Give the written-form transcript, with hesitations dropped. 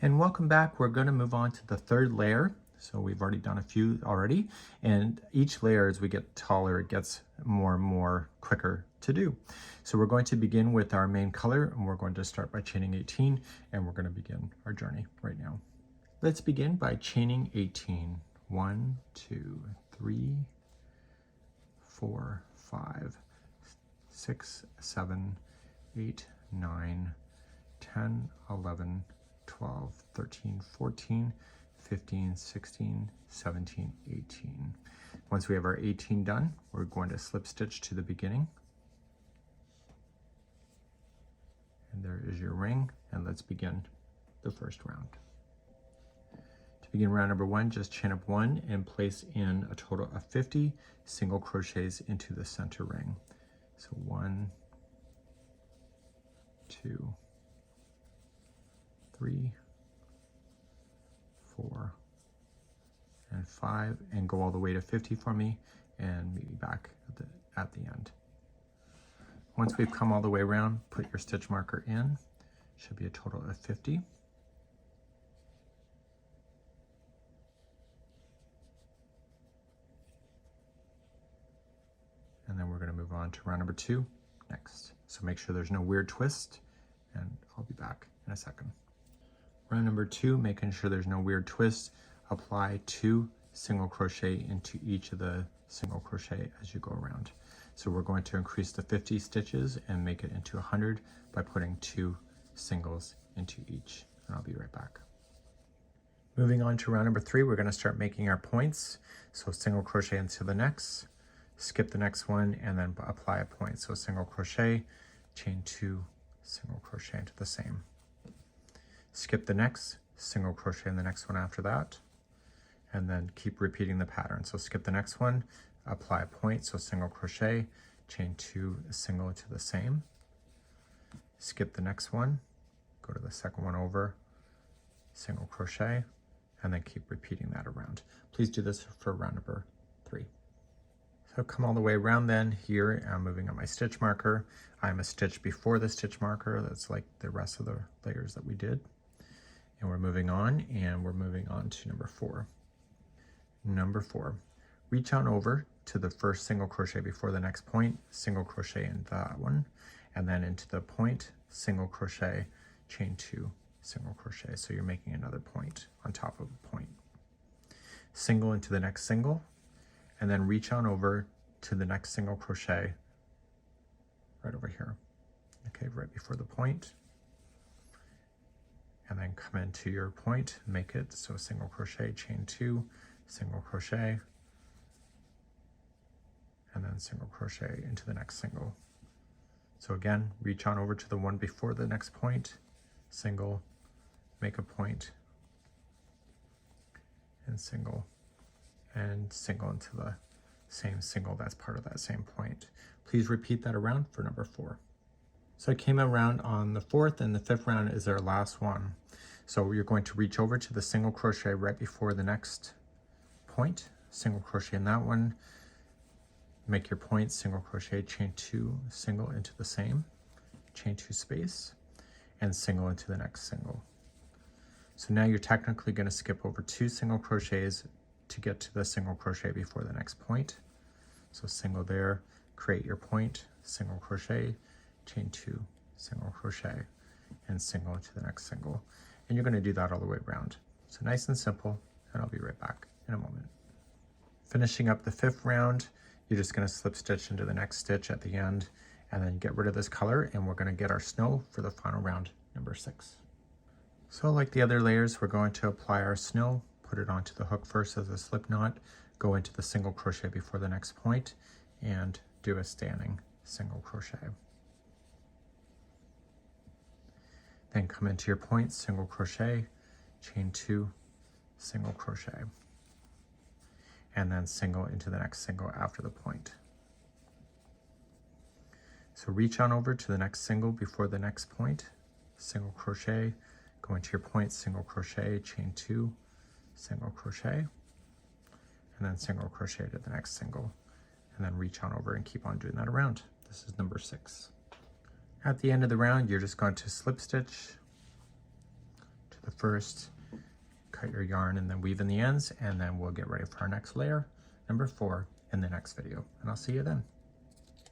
And welcome back. We're going to move on to the third layer. So we've already done a few already, and each layer as we get taller, it gets more and more quicker to do. So we're going to begin with our main color, and we're going to start by chaining 18, and we're going to begin our journey right now. Let's begin by chaining 18. 1, 2, 3, 4, 5, 6, 7, 8, 9, 10, 11, 12, 13, 14, 15, 16, 17, 18. Once we have our 18 done, we're going to slip stitch to the beginning. And there is your ring, and let's begin the first round. To begin round number 1, just chain up 1 and place in a total of 50 single crochets into the center ring. So 1, 2, 3, 4, and 5, and go all the way to 50 for me, and meet me back at the end. Once we've come all the way around, put your stitch marker in. Should be a total of 50. And then we're going to move on to round number 2 next. So make sure there's no weird twist, and I'll be back in a second. Round number 2, making sure there's no weird twists, apply 2 single crochet into each of the single crochet as you go around. So we're going to increase the 50 stitches and make it into 100 by putting 2 singles into each, and I'll be right back. Moving on to round number 3, we're going to start making our points. So single crochet into the next, skip the next one, and then apply a point. So single crochet, chain 2, single crochet into the same. Skip the next, single crochet in the next one after that, and then keep repeating the pattern. So skip the next one, apply a point, so single crochet, chain 2, single into the same. Skip the next one, go to the second one over, single crochet, and then keep repeating that around. Please do this for round number 3. So come all the way around then. Here I'm moving on my stitch marker. I'm a stitch before the stitch marker. That's like the rest of the layers that we did. And we're moving on, and we're moving on to number 4. Number 4, reach on over to the first single crochet before the next point, single crochet in that one, and then into the point, single crochet, chain 2, single crochet. So you're making another point on top of a point. Single into the next single, and then reach on over to the next single crochet right over here. Okay, right before the point. And then come into your point, make it so single crochet, chain 2, single crochet, and then single crochet into the next single. So again, reach on over to the one before the next point, single, make a point, and single into the same single that's part of that same point. Please repeat that around for number 4. So I came around on the 4th, and the 5th round is our last one. So you're going to reach over to the single crochet right before the next point, single crochet in that one, make your point, single crochet, chain 2, single into the same, chain 2 space, and single into the next single. So now you're technically going to skip over 2 single crochets to get to the single crochet before the next point. So single there, create your point, single crochet, chain 2, single crochet, and single into the next single. And you're going to do that all the way around. So nice and simple, and I'll be right back in a moment. Finishing up the 5th round, you're just going to slip stitch into the next stitch at the end, and then get rid of this color, and we're going to get our snow for the final round, number 6. So like the other layers, we're going to apply our snow, put it onto the hook first as a slip knot, go into the single crochet before the next point, and do a standing single crochet. Then come into your point, single crochet, chain 2, single crochet, and then single into the next single after the point. So reach on over to the next single before the next point, single crochet, go into your point, single crochet, chain 2, single crochet, and then single crochet to the next single, and then reach on over and keep on doing that around. This is number 6. At the end of the round, you're just going to slip stitch to the first, cut your yarn and then weave in the ends, and then we'll get ready for our next layer, number 4, in the next video. And I'll see you then.